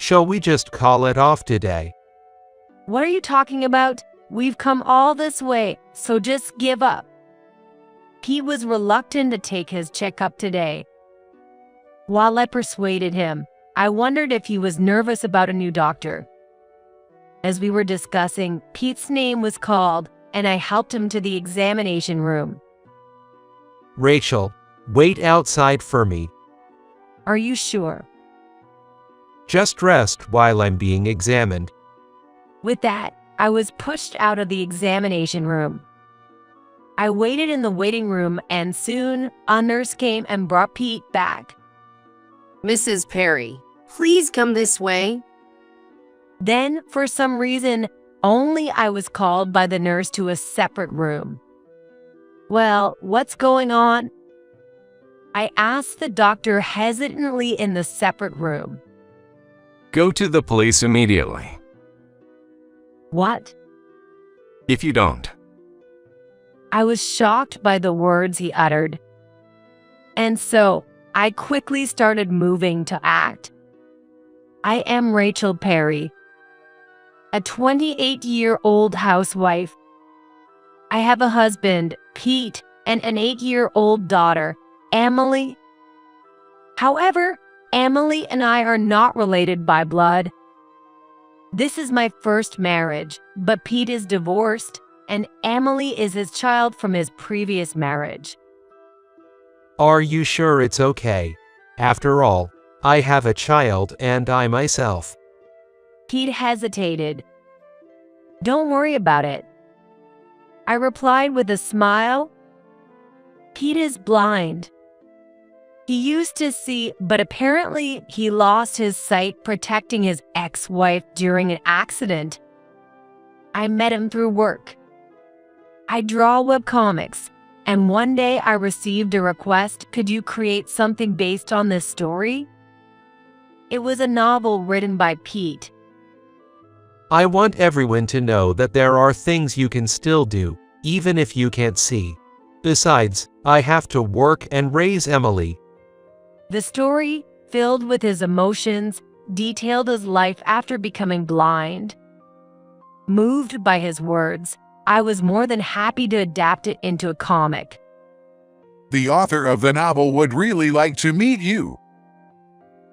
Shall we just call it off today? What are you talking about? We've come all this way, so just give up. Pete was reluctant to take his checkup today. While I persuaded him, I wondered if he was nervous about a new doctor. As we were discussing, Pete's name was called, and I helped him to the examination room. Rachel, wait outside for me. Are you sure? Just rest while I'm being examined. With that, I was pushed out of the examination room. I waited in the waiting room, and soon a nurse came and brought Pete back. Mrs. Perry, please come this way. Then, for some reason, only I was called by the nurse to a separate room. Well, what's going on? I asked the doctor hesitantly in the separate room. Go to the police immediately. What? If you don't. I was shocked by the words he uttered. And so, I quickly started moving to act. I am Rachel Perry, a 28-year-old housewife. I have a husband, Pete, and an 8-year-old daughter, Emily. However, Emily and I are not related by blood. This is my first marriage, but Pete is divorced, and Emily is his child from his previous marriage. Are you sure it's okay? After all, I have a child and I myself. Pete hesitated. Don't worry about it. I replied with a smile. Pete is blind. He used to see, but apparently he lost his sight protecting his ex-wife during an accident. I met him through work. I draw webcomics, and one day I received a request, could you create something based on this story? It was a novel written by Pete. I want everyone to know that there are things you can still do, even if you can't see. Besides, I have to work and raise Emily. The story, filled with his emotions, detailed his life after becoming blind. Moved by his words, I was more than happy to adapt it into a comic. The author of the novel would really like to meet you.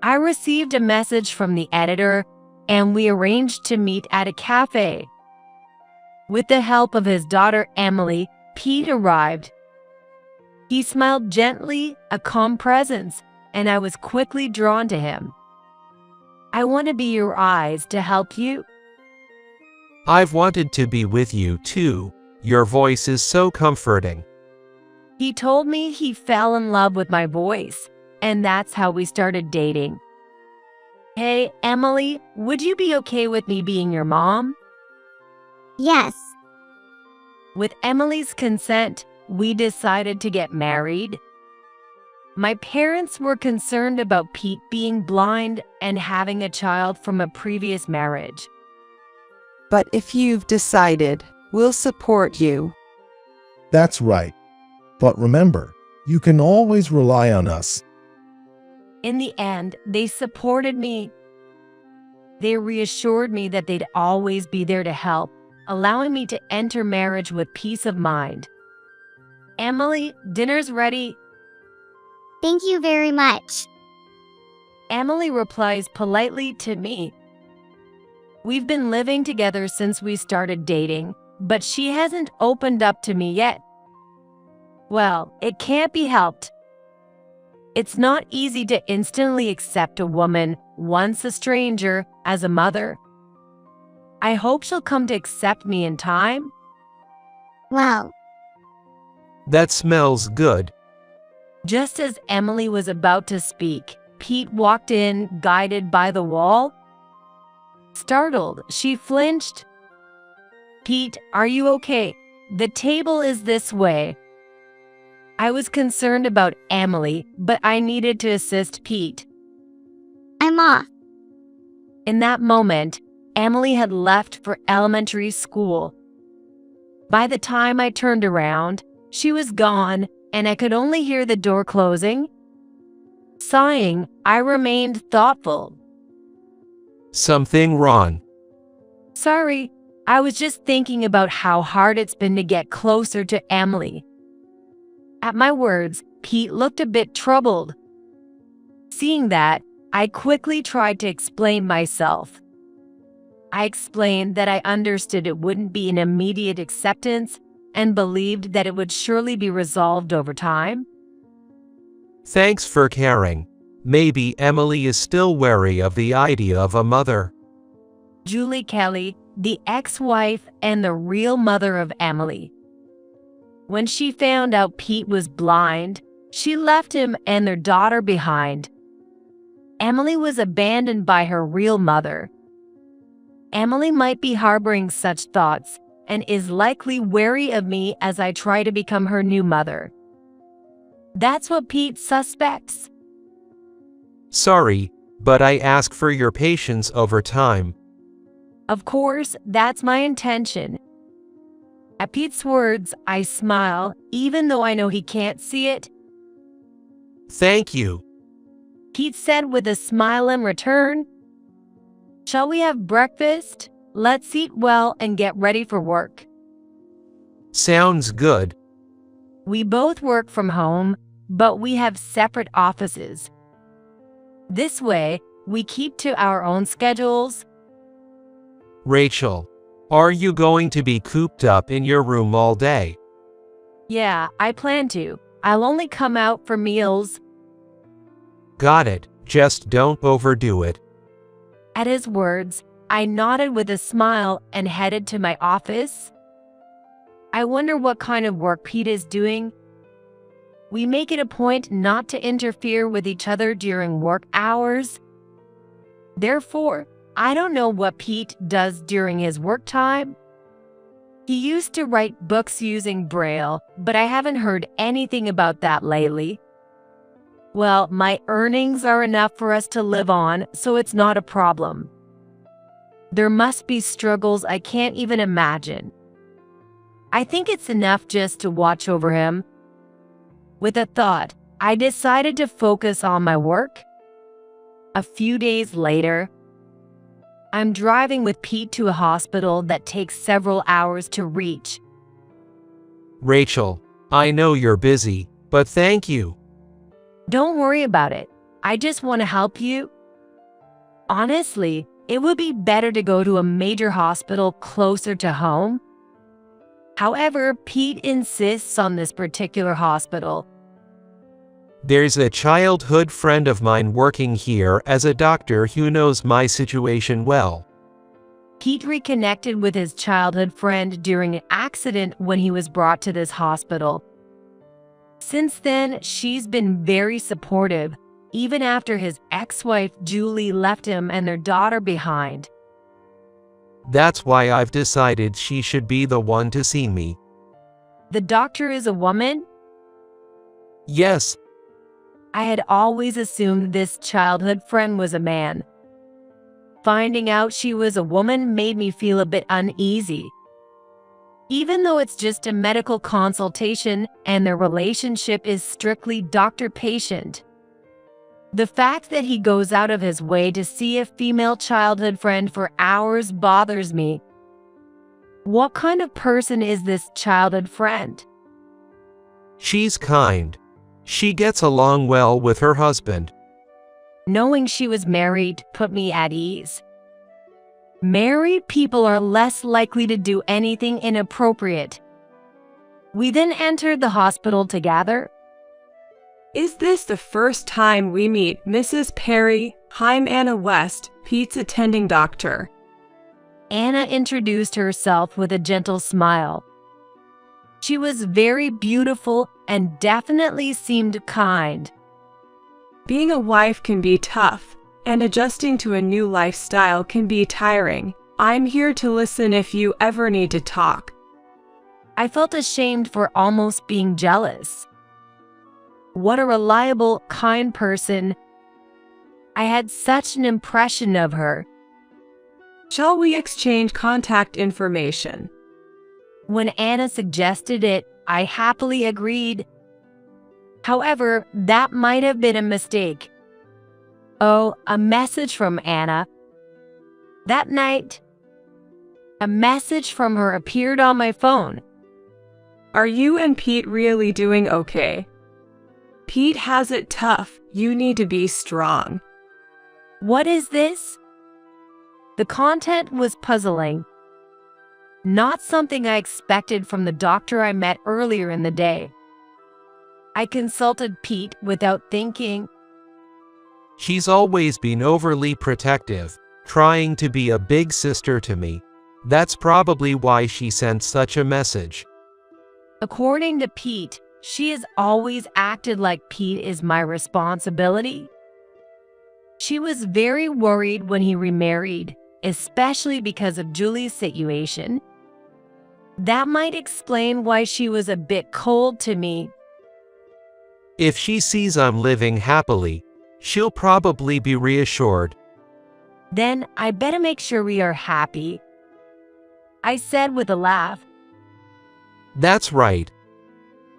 I received a message from the editor, and we arranged to meet at a cafe. With the help of his daughter Emily, Pete arrived. He smiled gently, a calm presence, and I was quickly drawn to him. I want to be your eyes to help you. I've wanted to be with you too. Your voice is so comforting. He told me he fell in love with my voice, and that's how we started dating. Hey, Emily, would you be okay with me being your mom? Yes. With Emily's consent, we decided to get married. My parents were concerned about Pete being blind and having a child from a previous marriage. But if you've decided, we'll support you. That's right. But remember, you can always rely on us. In the end, they supported me. They reassured me that they'd always be there to help, allowing me to enter marriage with peace of mind. Emily, dinner's ready. Thank you very much. Emily replies politely to me. We've been living together since we started dating, but she hasn't opened up to me yet. Well, it can't be helped. It's not easy to instantly accept a woman, once a stranger, as a mother. I hope she'll come to accept me in time. Well, That smells good. Just as Emily was about to speak, Pete walked in, guided by the wall. Startled, she flinched. Pete, are you okay? The table is this way. I was concerned about Emily, but I needed to assist Pete. I'm off. In that moment, Emily had left for elementary school. By the time I turned around, she was gone, and I could only hear the door closing. Sighing, I remained thoughtful. Something wrong? Sorry, I was just thinking about how hard it's been to get closer to Emily. At my words, Pete looked a bit troubled. Seeing that, I quickly tried to explain myself. I explained that I understood it wouldn't be an immediate acceptance and believed that it would surely be resolved over time. Thanks for caring. Maybe Emily is still wary of the idea of a mother. Julie Kelly, the ex-wife and the real mother of Emily. When she found out Pete was blind, she left him and their daughter behind. Emily was abandoned by her real mother. Emily might be harboring such thoughts and is likely wary of me as I try to become her new mother. That's what Pete suspects. Sorry, but I ask for your patience over time. Of course, that's my intention. At Pete's words, I smile, even though I know he can't see it. Thank you. Pete said with a smile in return. Shall we have breakfast? Let's eat well and get ready for work. Sounds good. We both work from home, but we have separate offices. This way, we keep to our own schedules. Rachel, are you going to be cooped up in your room all day? Yeah, I plan to. I'll only come out for meals. Got it, just don't overdo it. At his words, I nodded with a smile and headed to my office. I wonder what kind of work Pete is doing. We make it a point not to interfere with each other during work hours. Therefore, I don't know what Pete does during his work time. He used to write books using Braille, but I haven't heard anything about that lately. Well, my earnings are enough for us to live on, so it's not a problem. There must be struggles I can't even imagine. I think it's enough just to watch over him. With a thought, I decided to focus on my work. A few days later, I'm driving with Pete to a hospital that takes several hours to reach. Rachel, I know you're busy, but thank you. Don't worry about it. I just want to help you. Honestly, it would be better to go to a major hospital closer to home. However, Pete insists on this particular hospital. There's a childhood friend of mine working here as a doctor who knows my situation well. Pete reconnected with his childhood friend during an accident when he was brought to this hospital. Since then, she's been very supportive, even after his ex-wife Julie left him and their daughter behind. That's why I've decided she should be the one to see me. The doctor is a woman? Yes. I had always assumed this childhood friend was a man. Finding out she was a woman made me feel a bit uneasy. Even though it's just a medical consultation and their relationship is strictly doctor-patient. The fact that he goes out of his way to see a female childhood friend for hours bothers me. What kind of person is this childhood friend? She's kind. She gets along well with her husband. Knowing she was married put me at ease. Married people are less likely to do anything inappropriate. We then entered the hospital together. Is this the first time we meet Mrs. Perry? I'm Anna West, Pete's attending doctor. Anna introduced herself with a gentle smile. She was very beautiful and definitely seemed kind. Being a wife can be tough, and adjusting to a new lifestyle can be tiring. I'm here to listen if you ever need to talk. I felt ashamed for almost being jealous. What a reliable, kind person. I had such an impression of her. Shall we exchange contact information? When Anna suggested it, I happily agreed. However, that might have been a mistake. Oh, a message from Anna. That night, a message from her appeared on my phone. Are you and Pete really doing okay? Pete has it tough. You need to be strong. What is this? The content was puzzling. Not something I expected from the doctor I met earlier in the day. I consulted Pete without thinking. She's always been overly protective, trying to be a big sister to me. That's probably why she sent such a message. According to Pete, she has always acted like Pete is my responsibility. She was very worried when he remarried, especially because of Julie's situation. That might explain why she was a bit cold to me. If she sees I'm living happily, she'll probably be reassured. Then I better make sure we are happy, I said with a laugh. That's right.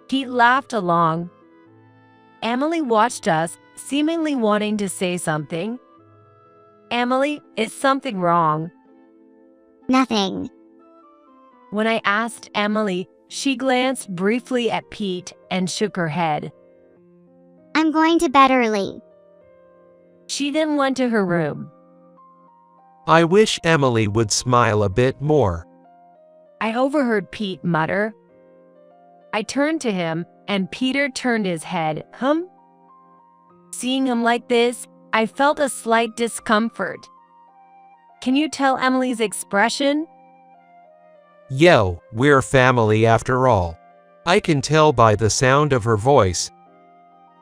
Pete laughed along. Emily watched us, seemingly wanting to say something. Emily, is something wrong? Nothing. When I asked Emily, she glanced briefly at Pete and shook her head. I'm going to bed early. She then went to her room. I wish Emily would smile a bit more. I overheard Pete mutter. I turned to him, and Peter turned his head. Seeing him like this, I felt a slight discomfort. Can you tell Emily's expression? Yo, we're family after all. I can tell by the sound of her voice.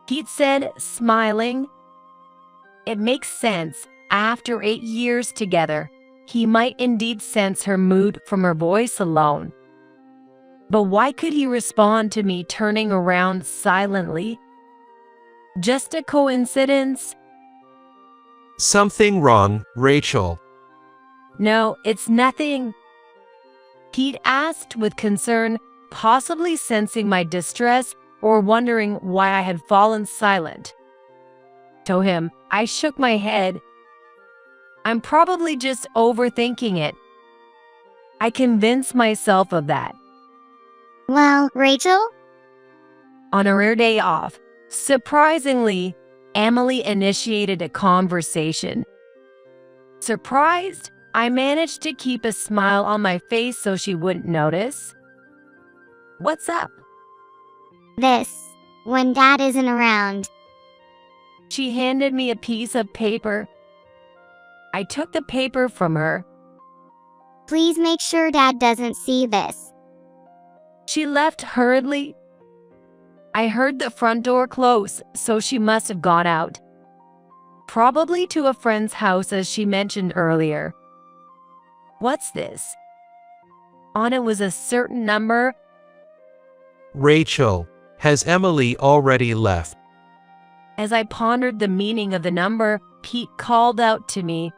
Pete said, smiling. It makes sense. After 8 years together, he might indeed sense her mood from her voice alone. But why could he respond to me turning around silently? Just a coincidence? Something wrong, Rachel? No, it's nothing. Pete asked with concern, possibly sensing my distress or wondering why I had fallen silent. To him, I shook my head. I'm probably just overthinking it. I convinced myself of that. Well, Rachel? On a rare day off, surprisingly, Emily initiated a conversation. Surprised, I managed to keep a smile on my face so she wouldn't notice. What's up? When Dad isn't around. She handed me a piece of paper. I took the paper from her. Please make sure Dad doesn't see this. She left hurriedly. I heard the front door close, so she must have gone out. Probably to a friend's house, as she mentioned earlier. What's this? On it was a certain number. Rachel, has Emily already left? As I pondered the meaning of the number, Pete called out to me.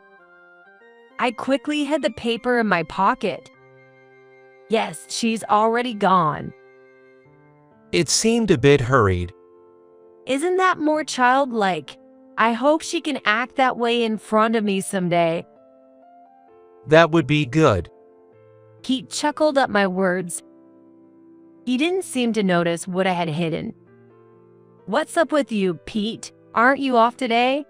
I quickly hid the paper in my pocket. Yes, she's already gone. It seemed a bit hurried. Isn't that more childlike? I hope she can act that way in front of me someday. That would be good. Pete chuckled at my words. He didn't seem to notice what I had hidden. What's up with you, Pete? Aren't you off today?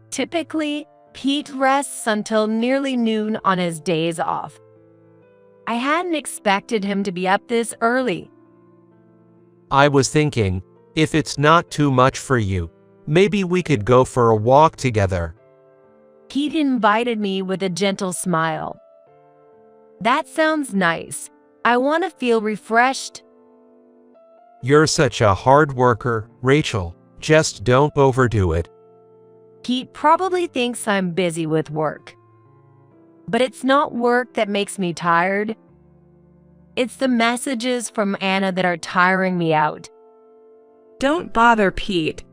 Typically, Pete rests until nearly noon on his days off. I hadn't expected him to be up this early. I was thinking, if it's not too much for you, maybe we could go for a walk together. Pete invited me with a gentle smile. That sounds nice. I want to feel refreshed. You're such a hard worker, Rachel. Just don't overdo it. Pete probably thinks I'm busy with work. But it's not work that makes me tired. It's the messages from Anna that are tiring me out. Don't bother Pete.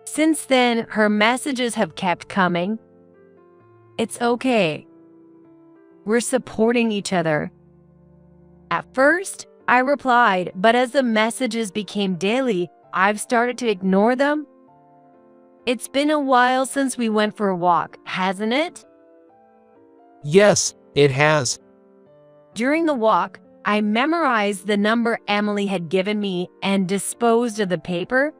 Since then, her messages have kept coming. It's okay. We're supporting each other. At first, I replied, but as the messages became daily, I've started to ignore them. It's been a while since we went for a walk, hasn't it? Yes, it has. During the walk, I memorized the number Emily had given me and disposed of the paper,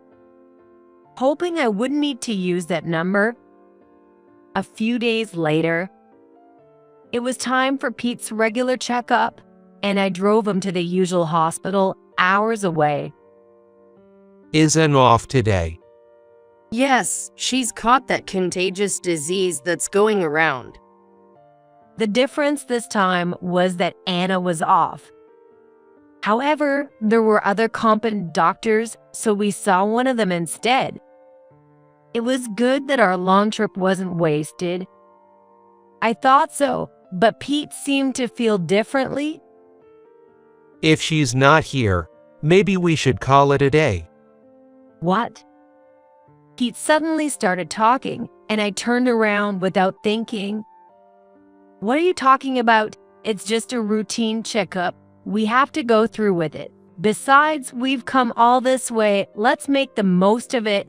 hoping I wouldn't need to use that number. A few days later, it was time for Pete's regular checkup, and I drove him to the usual hospital hours away. Is Anna off today? Yes, she's caught that contagious disease that's going around. The difference this time was that Anna was off. However, there were other competent doctors, so we saw one of them instead. It was good that our long trip wasn't wasted. I thought so, but Pete seemed to feel differently. If she's not here, maybe we should call it a day. What? Pete suddenly started talking, and I turned around without thinking. What are you talking about? It's just a routine checkup. We have to go through with it. Besides, we've come all this way. Let's make the most of it.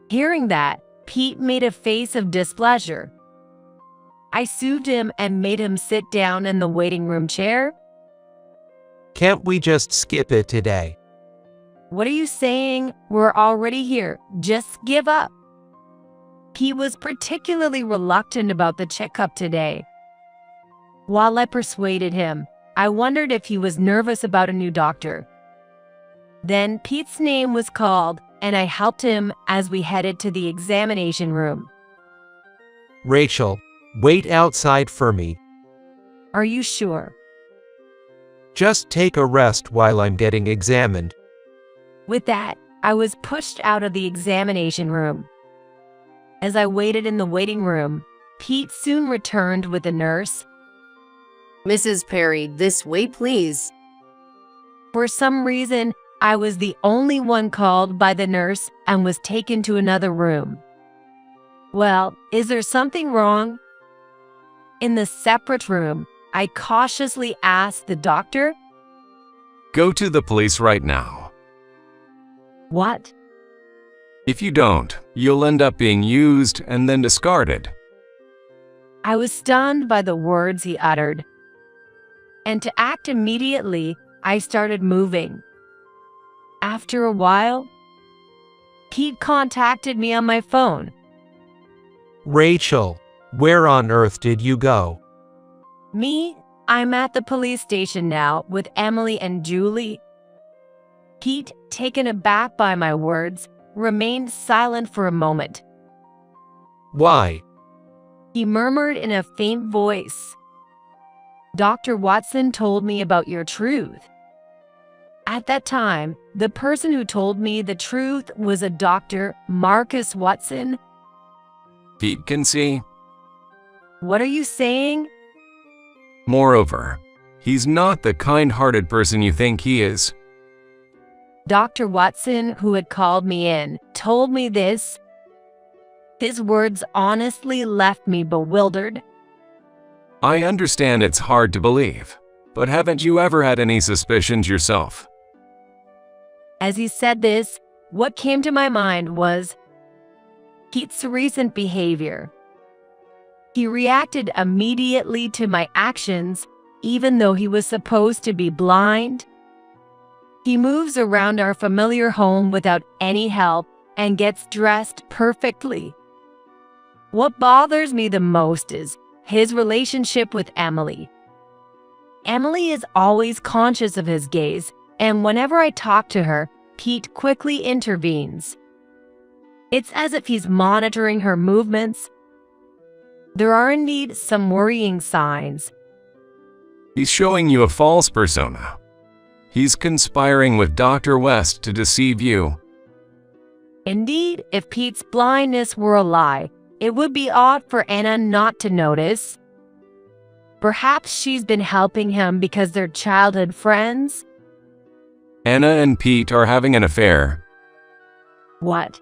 Hearing that, Pete made a face of displeasure. I soothed him and made him sit down in the waiting room chair. Can't we just skip it today? What are you saying? We're already here. Just give up. He was particularly reluctant about the checkup today. While I persuaded him, I wondered if he was nervous about a new doctor. Then Pete's name was called, and I helped him as we headed to the examination room. Rachel, wait outside for me. Are you sure? Just take a rest while I'm getting examined. With that, I was pushed out of the examination room. As I waited in the waiting room, Pete soon returned with a nurse. Mrs. Perry, this way, please. For some reason, I was the only one called by the nurse and was taken to another room. Well, is there something wrong? In the separate room, I cautiously asked the doctor. Go to the police right now. What? If you don't, you'll end up being used and then discarded. I was stunned by the words he uttered. And to act immediately, I started moving. After a while, Pete contacted me on my phone. Rachel, where on earth did you go? Me? I'm at the police station now with Emily and Julie. Pete, taken aback by my words, remained silent for a moment. Why? He murmured in a faint voice. Dr. Watson told me about your truth. At that time, the person who told me the truth was a Dr. Marcus Watson. Pete can see. What are you saying? Moreover, he's not the kind-hearted person you think he is. Dr. Watson, who had called me in, told me this. His words honestly left me bewildered. I understand it's hard to believe, but haven't you ever had any suspicions yourself? As he said this, what came to my mind was Pete's recent behavior. He reacted immediately to my actions, even though he was supposed to be blind. He moves around our familiar home without any help and gets dressed perfectly. What bothers me the most is his relationship with Emily. Emily is always conscious of his gaze, and whenever I talk to her, Pete quickly intervenes. It's as if he's monitoring her movements. There are indeed some worrying signs. He's showing you a false persona. He's conspiring with Dr. West to deceive you. Indeed, if Pete's blindness were a lie, it would be odd for Anna not to notice. Perhaps she's been helping him because they're childhood friends? Anna and Pete are having an affair. What?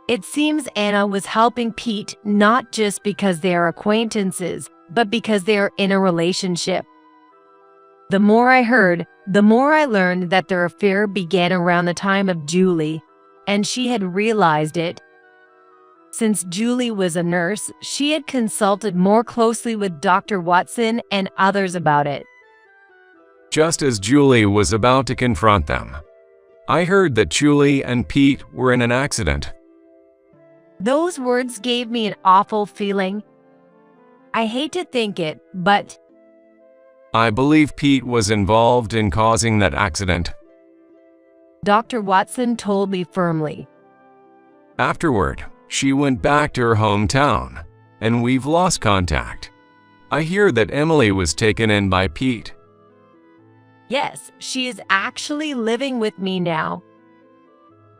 It seems Anna was helping Pete not just because they are acquaintances, but because they are in a relationship. The more I heard, the more I learned that their affair began around the time of Julie, and she had realized it. Since Julie was a nurse, she had consulted more closely with Dr. Watson and others about it. Just as Julie was about to confront them, I heard that Julie and Pete were in an accident. Those words gave me an awful feeling. I hate to think it, but I believe Pete was involved in causing that accident. Dr. Watson told me firmly. Afterward, she went back to her hometown, and we've lost contact. I hear that Emily was taken in by Pete. Yes, she is actually living with me now.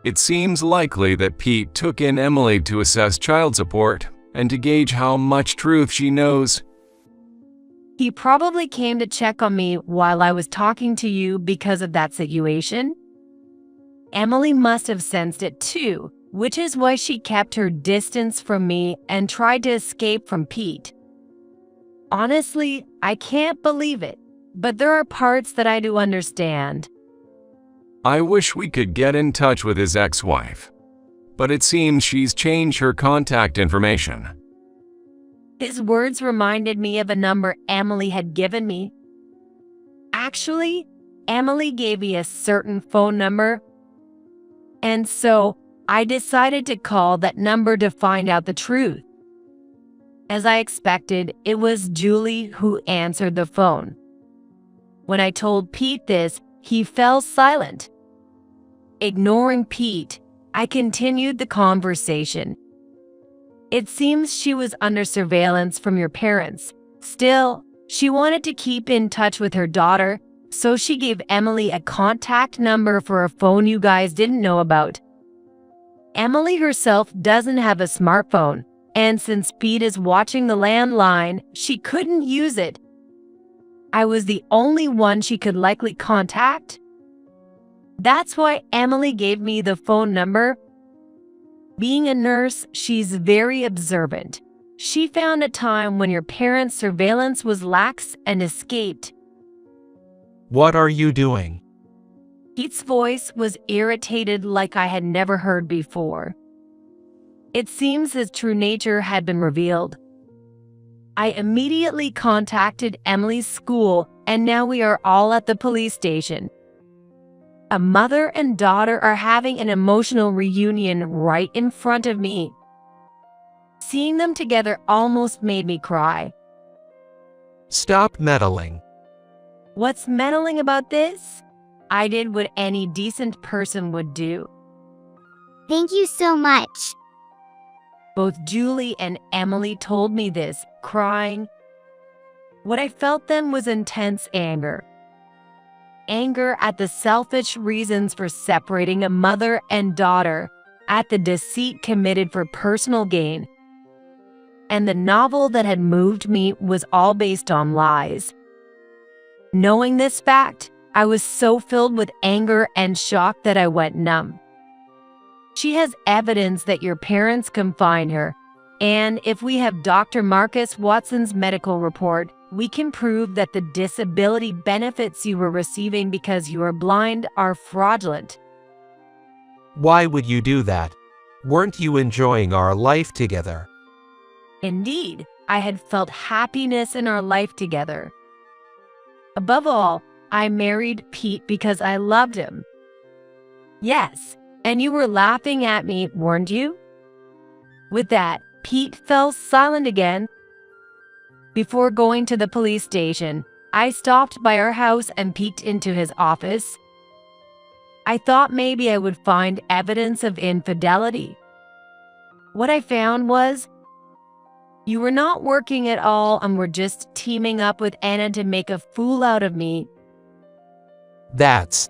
It seems likely that Pete took in Emily to assess child support and to gauge how much truth she knows. He probably came to check on me while I was talking to you because of that situation. Emily must have sensed it too, which is why she kept her distance from me and tried to escape from Pete. Honestly, I can't believe it, but there are parts that I do understand. I wish we could get in touch with his ex-wife, but it seems she's changed her contact information. His words reminded me of a number Emily had given me. Actually, Emily gave me a certain phone number, and so I decided to call that number to find out the truth. As I expected, it was Julie who answered the phone. When I told Pete this, he fell silent. Ignoring Pete, I continued the conversation. It seems she was under surveillance from your parents. Still, she wanted to keep in touch with her daughter, so she gave Emily a contact number for a phone you guys didn't know about. Emily herself doesn't have a smartphone, and since Pete is watching the landline, she couldn't use it. I was the only one she could likely contact. That's why Emily gave me the phone number. Being a nurse, she's very observant. She found a time when your parents' surveillance was lax and escaped. What are you doing? Pete's voice was irritated like I had never heard before. It seems his true nature had been revealed. I immediately contacted Emily's school, and now we are all at the police station. A mother and daughter are having an emotional reunion right in front of me. Seeing them together almost made me cry. Stop meddling. What's meddling about this? I did what any decent person would do. Thank you so much. Both Julie and Emily told me this, crying. What I felt then was intense anger. Anger at the selfish reasons for separating a mother and daughter, at the deceit committed for personal gain. And the novel that had moved me was all based on lies. Knowing this fact, I was so filled with anger and shock that I went numb. She has evidence that your parents confined her, and if we have Dr. Marcus Watson's medical report, we can prove that the disability benefits you were receiving because you are blind are fraudulent. Why would you do that? Weren't you enjoying our life together? Indeed, I had felt happiness in our life together. Above all, I married Pete because I loved him. Yes, and you were laughing at me, weren't you? With that, Pete fell silent again. Before going to the police station, I stopped by our house and peeked into his office. I thought maybe I would find evidence of infidelity. What I found was, you were not working at all and were just teaming up with Anna to make a fool out of me. That's...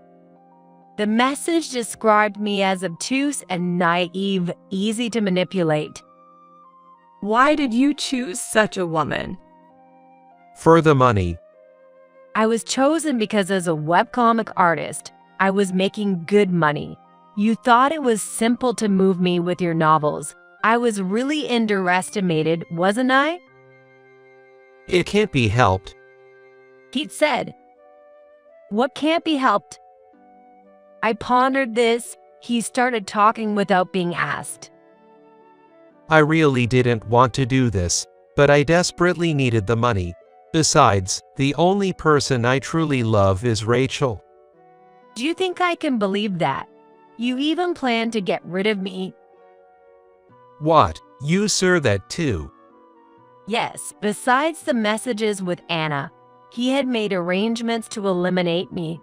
The message described me as obtuse and naive, easy to manipulate. Why did you choose such a woman? For the money. I was chosen because as a webcomic artist, I was making good money. You thought it was simple to move me with your novels. I was really underestimated, wasn't I? It can't be helped. Pete said. What can't be helped? I pondered this. He started talking without being asked. I really didn't want to do this, but I desperately needed the money. Besides, the only person I truly love is Rachel. Do you think I can believe that? You even plan to get rid of me? What? You sir that too? Yes, besides the messages with Anna, he had made arrangements to eliminate me.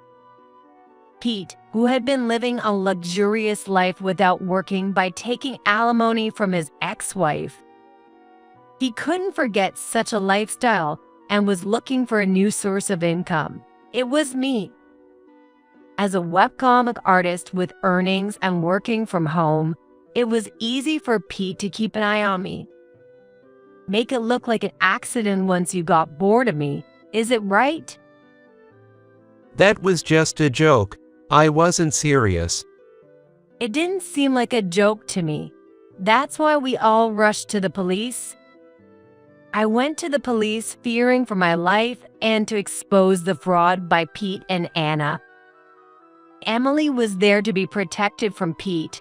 Pete, who had been living a luxurious life without working by taking alimony from his ex-wife. He couldn't forget such a lifestyle and was looking for a new source of income. It was me. As a webcomic artist with earnings and working from home, it was easy for Pete to keep an eye on me. Make it look like an accident once you got bored of me, is it right? That was just a joke. I wasn't serious. It didn't seem like a joke to me. That's why we all rushed to the police. I went to the police fearing for my life and to expose the fraud by Pete and Anna. Emily was there to be protected from Pete,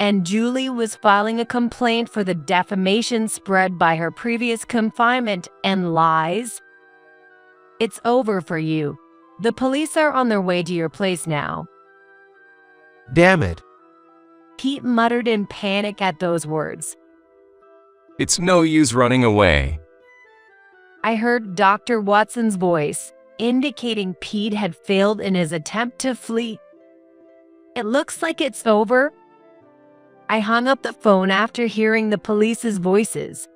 and Julie was filing a complaint for the defamation spread by her previous confinement and lies. It's over for you. The police are on their way to your place now. Damn it. Pete muttered in panic at those words. It's no use running away. I heard Dr. Watson's voice, indicating Pete had failed in his attempt to flee. It looks like it's over. I hung up the phone after hearing the police's voices.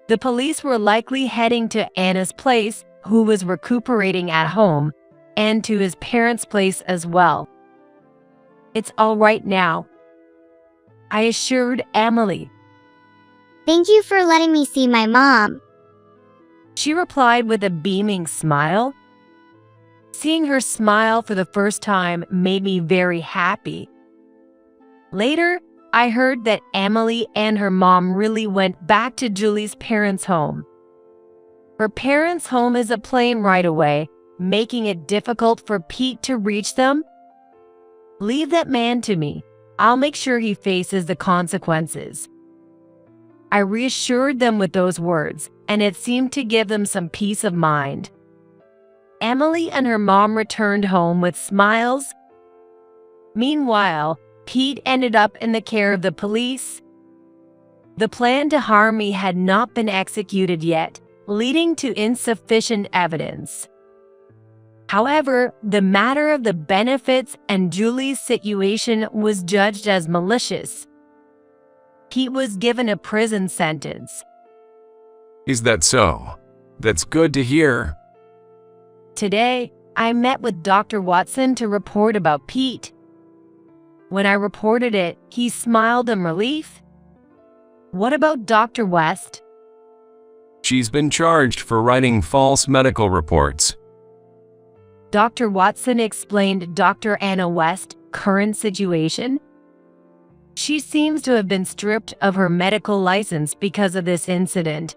The police were likely heading to Anna's place, who was recuperating at home, and to his parents' place as well. It's all right now, I assured Emily. Thank you for letting me see my mom. She replied with a beaming smile. Seeing her smile for the first time made me very happy. Later, I heard that Emily and her mom really went back to Julie's parents' home. Her parents' home is a plane ride away, making it difficult for Pete to reach them. Leave that man to me. I'll make sure he faces the consequences. I reassured them with those words, and it seemed to give them some peace of mind. Emily and her mom returned home with smiles. Meanwhile, Pete ended up in the care of the police. The plan to harm me had not been executed yet, leading to insufficient evidence. However, the matter of the benefits and Julie's situation was judged as malicious. Pete was given a prison sentence. Is that so? That's good to hear. Today, I met with Dr. Watson to report about Pete. When I reported it, he smiled in relief. What about Dr. West? She's been charged for writing false medical reports. Dr. Watson explained Dr. Anna West's current situation. She seems to have been stripped of her medical license because of this incident.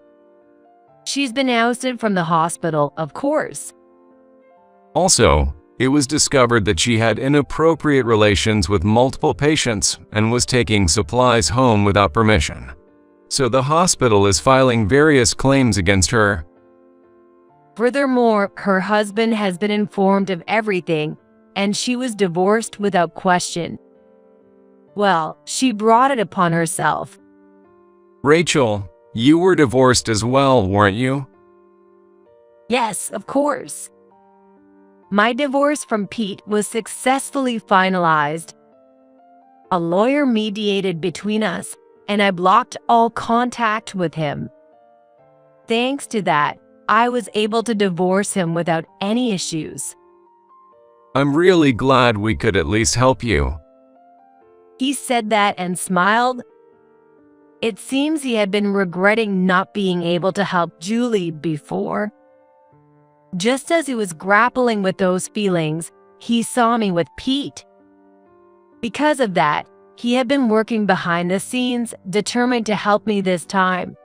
She's been ousted from the hospital, of course. Also, it was discovered that she had inappropriate relations with multiple patients and was taking supplies home without permission. So the hospital is filing various claims against her. Furthermore, her husband has been informed of everything, and she was divorced without question. Well, she brought it upon herself. Rachel, you were divorced as well, weren't you? Yes, of course. My divorce from Pete was successfully finalized. A lawyer mediated between us, and I blocked all contact with him. Thanks to that, I was able to divorce him without any issues. I'm really glad we could at least help you. He said that and smiled. It seems he had been regretting not being able to help Julie before. Just as he was grappling with those feelings, he saw me with Pete. Because of that, he had been working behind the scenes, determined to help me this time.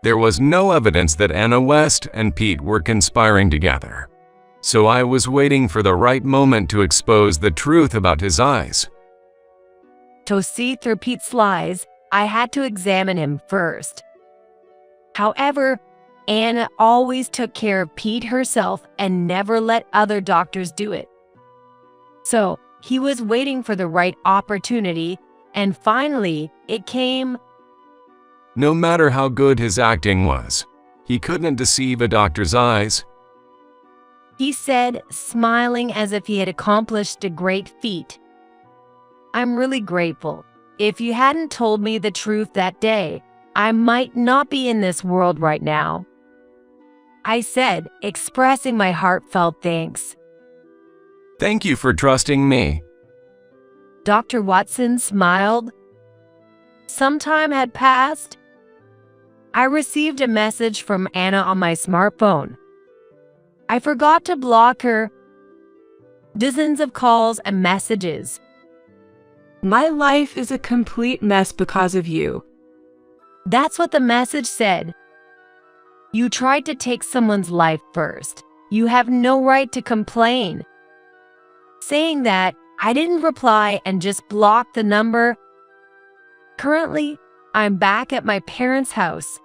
There was no evidence that Anna West and Pete were conspiring together. So I was waiting for the right moment to expose the truth about his eyes. To see through Pete's lies, I had to examine him first. However, Anna always took care of Pete herself and never let other doctors do it. So, he was waiting for the right opportunity, and finally, it came. No matter how good his acting was, he couldn't deceive a doctor's eyes. He said, smiling as if he had accomplished a great feat. I'm really grateful. If you hadn't told me the truth that day, I might not be in this world right now, I said, expressing my heartfelt thanks. Thank you for trusting me. Dr. Watson smiled. Some time had passed. I received a message from Anna on my smartphone. I forgot to block her. Dozens of calls and messages. My life is a complete mess because of you. That's what the message said. You tried to take someone's life first. You have no right to complain. Saying that, I didn't reply and just blocked the number. Currently, I'm back at my parents' house.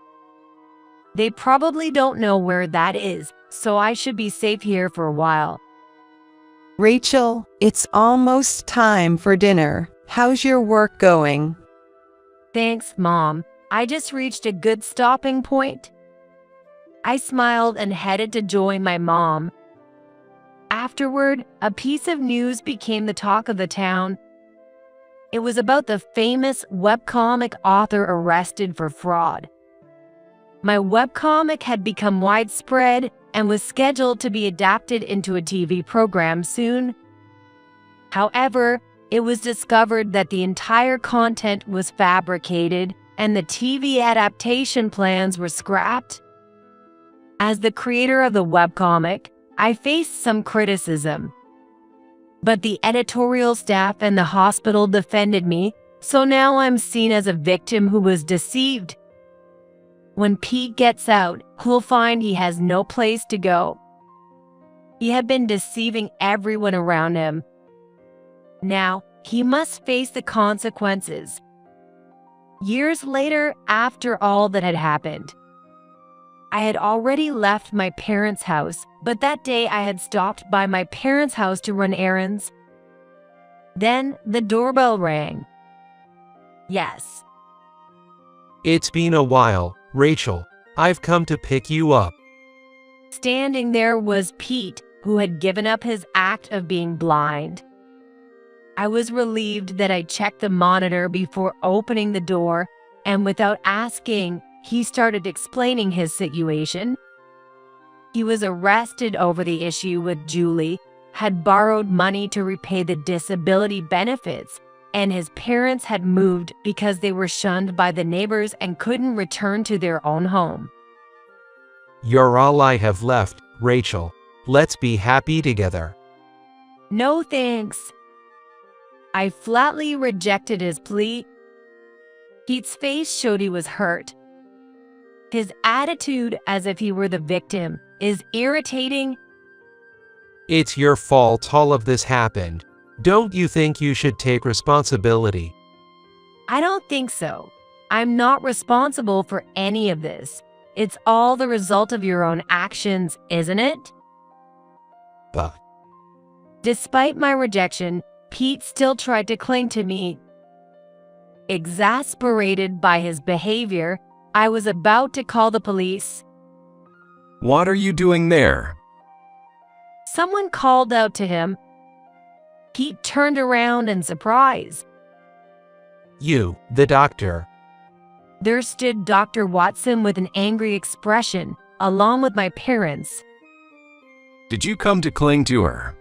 They probably don't know where that is, so I should be safe here for a while. Rachel, it's almost time for dinner. How's your work going? Thanks, Mom. I just reached a good stopping point. I smiled and headed to join my mom. Afterward, a piece of news became the talk of the town. It was about the famous webcomic author arrested for fraud. My webcomic had become widespread and was scheduled to be adapted into a TV program soon. However, it was discovered that the entire content was fabricated and the TV adaptation plans were scrapped. As the creator of the webcomic, I faced some criticism. But the editorial staff and the hospital defended me, so now I'm seen as a victim who was deceived. When Pete gets out, he'll find he has no place to go. He had been deceiving everyone around him. Now, he must face the consequences. Years later, after all that had happened, I had already left my parents' house, but that day I had stopped by my parents' house to run errands. Then the doorbell rang. Yes. It's been a while, Rachel. I've come to pick you up. Standing there was Pete, who had given up his act of being blind. I was relieved that I checked the monitor before opening the door, and without asking, he started explaining his situation. He was arrested over the issue with Julie, had borrowed money to repay the disability benefits, and his parents had moved because they were shunned by the neighbors and couldn't return to their own home. You're all I have left, Rachel. Let's be happy together. No thanks. I flatly rejected his plea. Pete's face showed he was hurt. His attitude, as if he were the victim, is irritating. It's your fault all of this happened. Don't you think you should take responsibility? I don't think so. I'm not responsible for any of this. It's all the result of your own actions, isn't it? But despite my rejection, Pete still tried to cling to me. Exasperated by his behavior, I was about to call the police. What are you doing there? Someone called out to him. Pete turned around in surprise. you, the doctor. There stood Dr. Watson with an angry expression, along with my parents. Did you come to cling to her?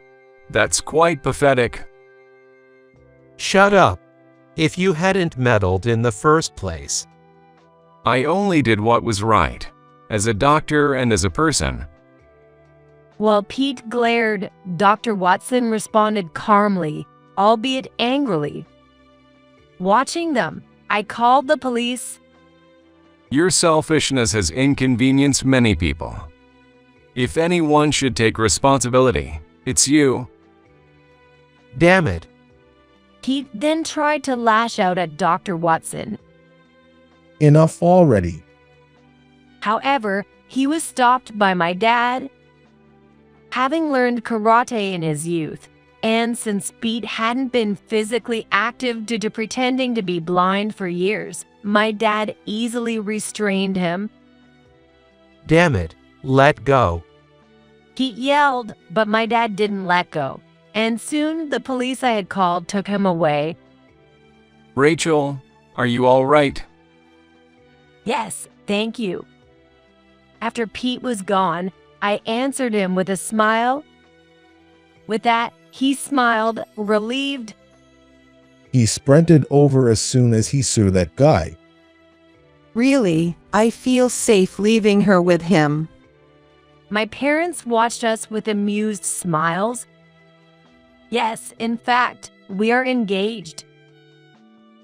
That's quite pathetic. Shut up. If you hadn't meddled in the first place. I only did what was right, as a doctor and as a person. While Pete glared, Dr. Watson responded calmly, albeit angrily. Watching them, I called the police. Your selfishness has inconvenienced many people. If anyone should take responsibility, it's you. Damn it. Pete then tried to lash out at Dr. Watson. Enough already. However, he was stopped by my dad. Having learned karate in his youth, and since Pete hadn't been physically active due to pretending to be blind for years, my dad easily restrained him. Damn it, let go. Pete yelled, but my dad didn't let go, and soon the police I had called took him away. Rachel, are you all right? Yes, thank you. After Pete was gone, I answered him with a smile. With that, he smiled, relieved. He sprinted over as soon as he saw that guy. Really, I feel safe leaving her with him. My parents watched us with amused smiles. Yes, in fact, we are engaged.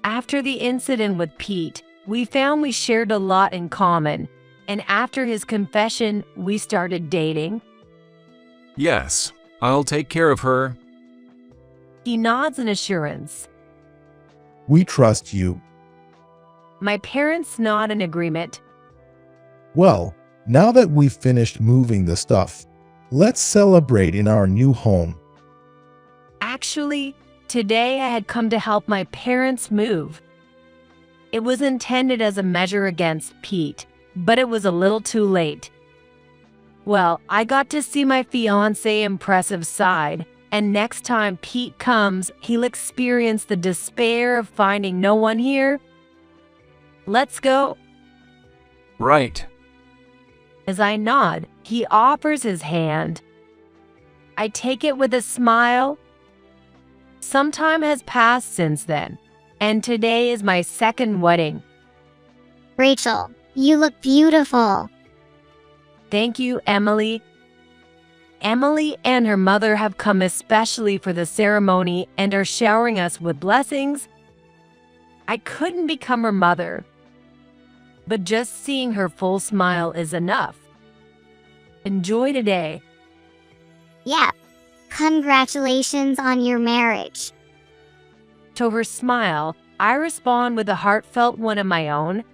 After the incident with Pete, we found we shared a lot in common, and after his confession, we started dating. Yes, I'll take care of her. He nods in assurance. We trust you. My parents nod in agreement. Well, now that we've finished moving the stuff, let's celebrate in our new home. Actually, today I had come to help my parents move. It was intended as a measure against Pete, but it was a little too late. Well, I got to see my fiancé's impressive side, and next time Pete comes, he'll experience the despair of finding no one here. Let's go. Right. As I nod, he offers his hand. I take it with a smile. Some time has passed since then, and today is my second wedding. Rachel, you look beautiful. Thank you, Emily. Emily and her mother have come especially for the ceremony and are showering us with blessings. I couldn't become her mother, but just seeing her full smile is enough. Enjoy today. Yeah. Congratulations on your marriage. To her smile, I respond with a heartfelt one of my own.